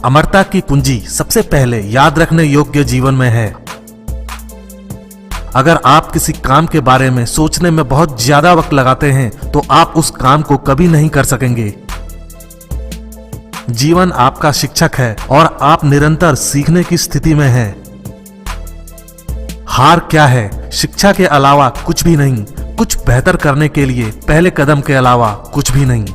अमरता की कुंजी सबसे पहले याद रखने योग्य जीवन में है। अगर आप किसी काम के बारे में सोचने में बहुत ज्यादा वक्त लगाते हैं तो आप उस काम को कभी नहीं कर सकेंगे। जीवन आपका शिक्षक है और आप निरंतर सीखने की स्थिति में हैं। हार क्या है? शिक्षा के अलावा कुछ भी नहीं, कुछ बेहतर करने के लिए पहले कदम के अलावा कुछ भी नहीं।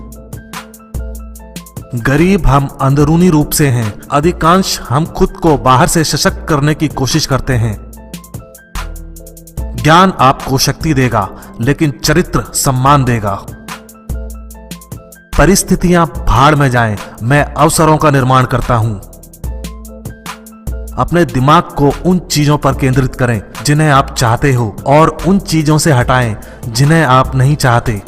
गरीब हम अंदरूनी रूप से हैं। अधिकांश हम खुद को बाहर से सशक्त करने की कोशिश करते हैं। ज्ञान आपको शक्ति देगा, लेकिन चरित्र सम्मान देगा। परिस्थितियां भाड़ में जाएं, मैं अवसरों का निर्माण करता हूं। अपने दिमाग को उन चीजों पर केंद्रित करें जिन्हें आप चाहते हो और उन चीजों से हटाएं जिन्हें आप नहीं चाहते।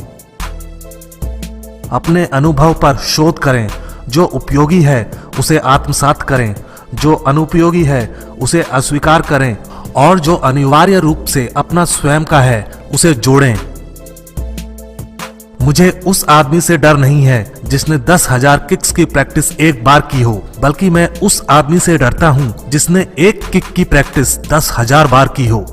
अपने अनुभव पर शोध करें। जो उपयोगी है उसे आत्मसात करें, जो अनुपयोगी है उसे अस्वीकार करें और जो अनिवार्य रूप से अपना स्वयं का है उसे जोड़ें। मुझे उस आदमी से डर नहीं है जिसने 10,000 किक्स की प्रैक्टिस एक बार की हो, बल्कि मैं उस आदमी से डरता हूं जिसने एक किक की प्रैक्टिस 10,000 बार की हो।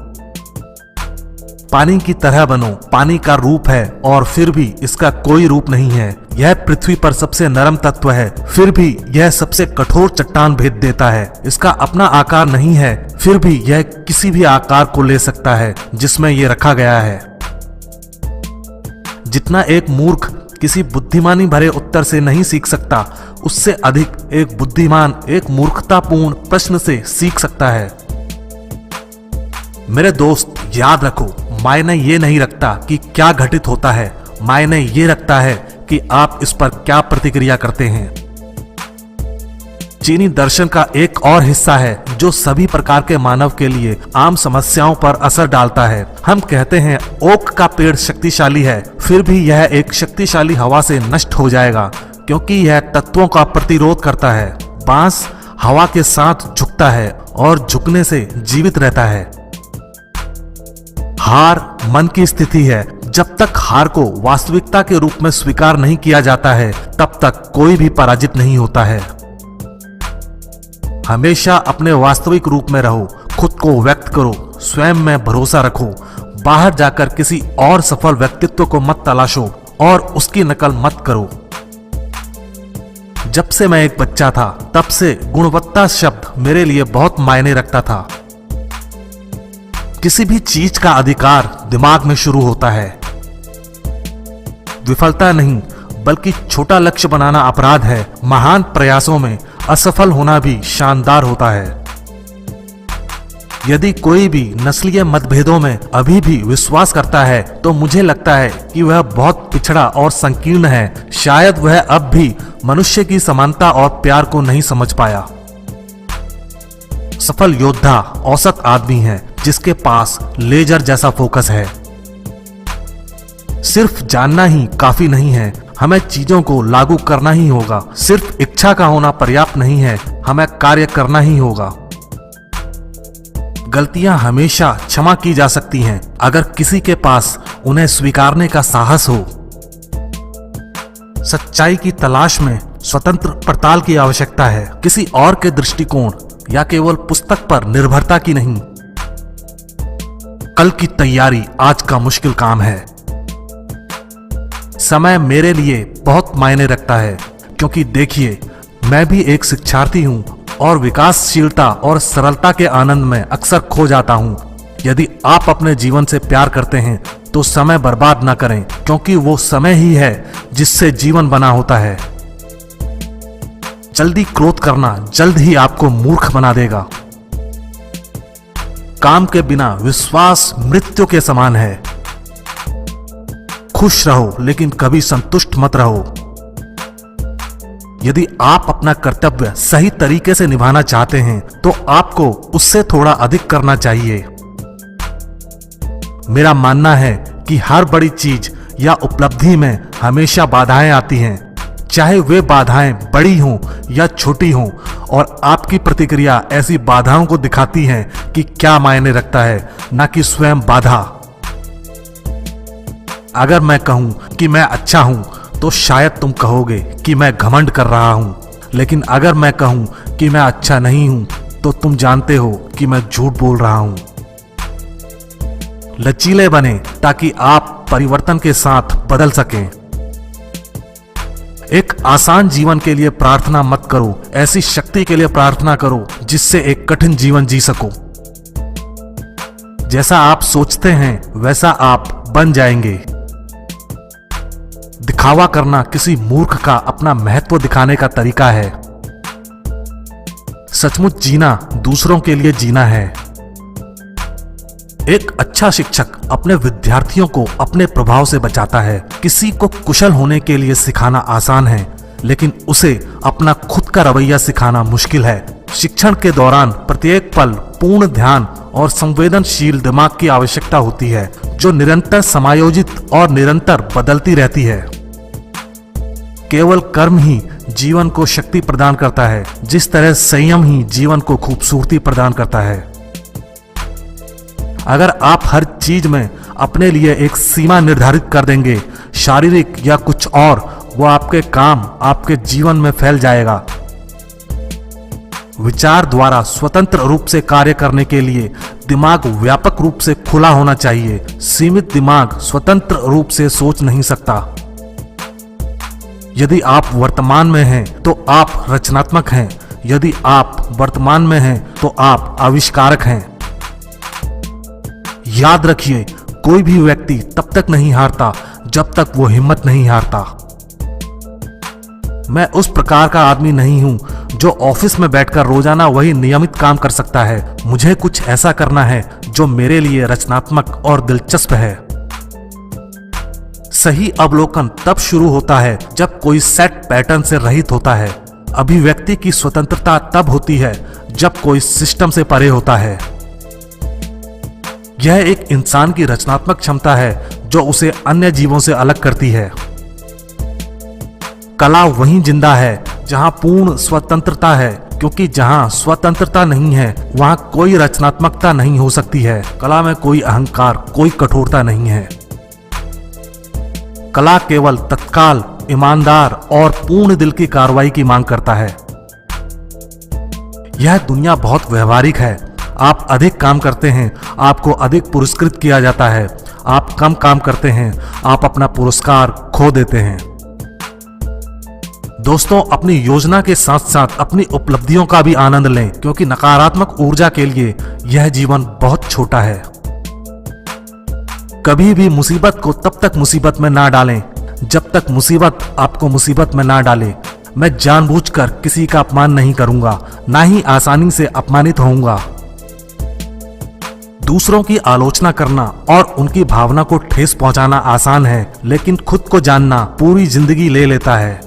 पानी की तरह बनो। पानी का रूप है और फिर भी इसका कोई रूप नहीं है। यह पृथ्वी पर सबसे नरम तत्व है, फिर भी यह सबसे कठोर चट्टान भेद देता है। इसका अपना आकार नहीं है, फिर भी यह किसी भी आकार को ले सकता है जिसमें यह रखा गया है। जितना एक मूर्ख किसी बुद्धिमानी भरे उत्तर से नहीं सीख सकता, उससे अधिक एक बुद्धिमान एक मूर्खतापूर्ण प्रश्न से सीख सकता है। मेरे दोस्त, याद रखो, मायने ये नहीं रखता कि क्या घटित होता है, मायने ये रखता है कि आप इस पर क्या प्रतिक्रिया करते हैं। चीनी दर्शन का एक और हिस्सा है जो सभी प्रकार के मानव के लिए आम समस्याओं पर असर डालता है। हम कहते हैं ओक का पेड़ शक्तिशाली है, फिर भी यह एक शक्तिशाली हवा से नष्ट हो जाएगा क्योंकि यह तत्वों का प्रतिरोध करता है। बांस हवा के साथ झुकता है और झुकने से जीवित रहता है। हार मन की स्थिति है। जब तक हार को वास्तविकता के रूप में स्वीकार नहीं किया जाता है, तब तक कोई भी पराजित नहीं होता है। हमेशा अपने वास्तविक रूप में रहो, खुद को व्यक्त करो, स्वयं में भरोसा रखो। बाहर जाकर किसी और सफल व्यक्तित्व को मत तलाशो और उसकी नकल मत करो। जब से मैं एक बच्चा था, तब से गुणवत्ता शब्द मेरे लिए बहुत मायने रखता था। किसी भी चीज का अधिकार दिमाग में शुरू होता है। विफलता नहीं, बल्कि छोटा लक्ष्य बनाना अपराध है। महान प्रयासों में असफल होना भी शानदार होता है। यदि कोई भी नस्लीय मतभेदों में अभी भी विश्वास करता है तो मुझे लगता है कि वह बहुत पिछड़ा और संकीर्ण है। शायद वह अब भी मनुष्य की समानता और प्यार को नहीं समझ पाया। सफल योद्धा औसत आदमी है जिसके पास लेजर जैसा फोकस है। सिर्फ जानना ही काफी नहीं है, हमें चीजों को लागू करना ही होगा। सिर्फ इच्छा का होना पर्याप्त नहीं है, हमें कार्य करना ही होगा। गलतियां हमेशा क्षमा की जा सकती हैं अगर किसी के पास उन्हें स्वीकारने का साहस हो। सच्चाई की तलाश में स्वतंत्र पड़ताल की आवश्यकता है, किसी और के दृष्टिकोण या केवल पुस्तक पर निर्भरता की नहीं। कल की तैयारी आज का मुश्किल काम है। समय मेरे लिए बहुत मायने रखता है क्योंकि देखिए, मैं भी एक शिक्षार्थी हूं और विकासशीलता और सरलता के आनंद में अक्सर खो जाता हूं। यदि आप अपने जीवन से प्यार करते हैं तो समय बर्बाद ना करें, क्योंकि वो समय ही है जिससे जीवन बना होता है। जल्दी क्रोध करना जल्द ही आपको मूर्ख बना देगा। काम के बिना विश्वास मृत्यु के समान है। खुश रहो लेकिन कभी संतुष्ट मत रहो। यदि आप अपना कर्तव्य सही तरीके से निभाना चाहते हैं तो आपको उससे थोड़ा अधिक करना चाहिए। मेरा मानना है कि हर बड़ी चीज या उपलब्धि में हमेशा बाधाएं आती हैं, चाहे वे बाधाएं बड़ी हों या छोटी हों, और आपकी प्रतिक्रिया ऐसी बाधाओं को दिखाती है कि क्या मायने रखता है, न कि स्वयं बाधा। अगर मैं कहूं कि मैं अच्छा हूं तो शायद तुम कहोगे कि मैं घमंड कर रहा हूं, लेकिन अगर मैं कहूं कि मैं अच्छा नहीं हूं तो तुम जानते हो कि मैं झूठ बोल रहा हूं। लचीले बने ताकि आप परिवर्तन के साथ बदल सकें। एक आसान जीवन के लिए प्रार्थना मत करो, ऐसी शक्ति के लिए प्रार्थना करो जिससे एक कठिन जीवन जी सको। जैसा आप सोचते हैं वैसा आप बन जाएंगे। दिखावा करना किसी मूर्ख का अपना महत्व दिखाने का तरीका है। सचमुच जीना दूसरों के लिए जीना है। एक अच्छा शिक्षक अपने विद्यार्थियों को अपने प्रभाव से बचाता है। किसी को कुशल होने के लिए सिखाना आसान है, लेकिन उसे अपना खुद का रवैया सिखाना मुश्किल है। शिक्षण के दौरान प्रत्येक पल पूर्ण ध्यान और संवेदनशील दिमाग की आवश्यकता होती है, जो निरंतर समायोजित और निरंतर बदलती रहती है। केवल कर्म ही जीवन को शक्ति प्रदान करता है, जिस तरह संयम ही जीवन को खूबसूरती प्रदान करता है। अगर आप हर चीज में अपने लिए एक सीमा निर्धारित कर देंगे, शारीरिक या कुछ और, वो आपके काम आपके जीवन में फैल जाएगा। विचार द्वारा स्वतंत्र रूप से कार्य करने के लिए दिमाग व्यापक रूप से खुला होना चाहिए। सीमित दिमाग स्वतंत्र रूप से सोच नहीं सकता। यदि आप वर्तमान में हैं तो आप रचनात्मक हैं। यदि आप वर्तमान में हैं तो आप आविष्कारक हैं। याद रखिए, कोई भी व्यक्ति तब तक नहीं हारता जब तक वो हिम्मत नहीं हारता। मैं उस प्रकार का आदमी नहीं हूं जो ऑफिस में बैठकर रोजाना वही नियमित काम कर सकता है। मुझे कुछ ऐसा करना है जो मेरे लिए रचनात्मक और दिलचस्प है। सही अवलोकन तब शुरू होता है जब कोई सेट पैटर्न से रहित होता है। अभिव्यक्ति की स्वतंत्रता तब होती है जब कोई सिस्टम से परे होता है। यह एक इंसान की रचनात्मक क्षमता है जो उसे अन्य जीवों से अलग करती है। कला वहीं जिंदा है जहां पूर्ण स्वतंत्रता है, क्योंकि जहां स्वतंत्रता नहीं है वहां कोई रचनात्मकता नहीं हो सकती है। कला में कोई अहंकार, कोई कठोरता नहीं है। कला केवल तत्काल, ईमानदार और पूर्ण दिल की कार्रवाई की मांग करता है। यह दुनिया बहुत व्यवहारिक है। आप अधिक काम करते हैं, आपको अधिक पुरस्कृत किया जाता है। आप कम काम करते हैं, आप अपना पुरस्कार खो देते हैं। दोस्तों, अपनी योजना के साथ साथ अपनी उपलब्धियों का भी आनंद लें, क्योंकि नकारात्मक ऊर्जा के लिए यह जीवन बहुत छोटा है। कभी भी मुसीबत को तब तक मुसीबत में ना डालें जब तक मुसीबत आपको मुसीबत में ना डाले। मैं जानबूझकर किसी का अपमान नहीं करूंगा, ना ही आसानी से अपमानित होऊंगा। दूसरों की आलोचना करना और उनकी भावना को ठेस पहुंचाना आसान है, लेकिन खुद को जानना पूरी जिंदगी ले लेता है।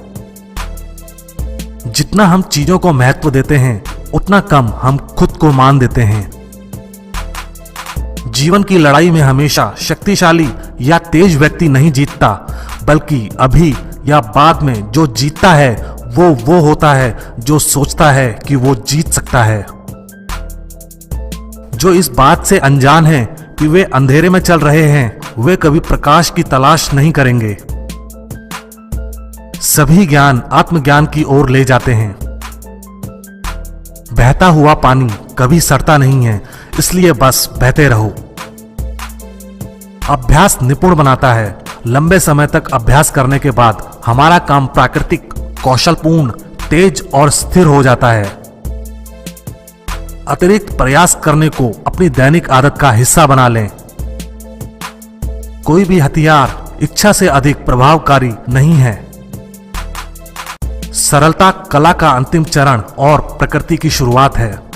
जितना हम चीजों को महत्व देते हैं, उतना कम हम खुद को मान देते हैं। जीवन की लड़ाई में हमेशा शक्तिशाली या तेज व्यक्ति नहीं जीतता, बल्कि अभी या बाद में जो जीतता है वो होता है जो सोचता है कि वो जीत सकता है। जो इस बात से अनजान हैं कि वे अंधेरे में चल रहे हैं, वे कभी प्रकाश की तलाश नहीं करेंगे। सभी ज्ञान आत्मज्ञान की ओर ले जाते हैं। बहता हुआ पानी कभी सड़ता नहीं है, इसलिए बस बहते रहो। अभ्यास निपुण बनाता है। लंबे समय तक अभ्यास करने के बाद हमारा काम प्राकृतिक, कौशलपूर्ण, तेज और स्थिर हो जाता है। अतिरिक्त प्रयास करने को अपनी दैनिक आदत का हिस्सा बना लें। कोई भी हथियार इच्छा से अधिक प्रभावकारी नहीं है। सरलता कला का अंतिम चरण और प्रकृति की शुरुआत है।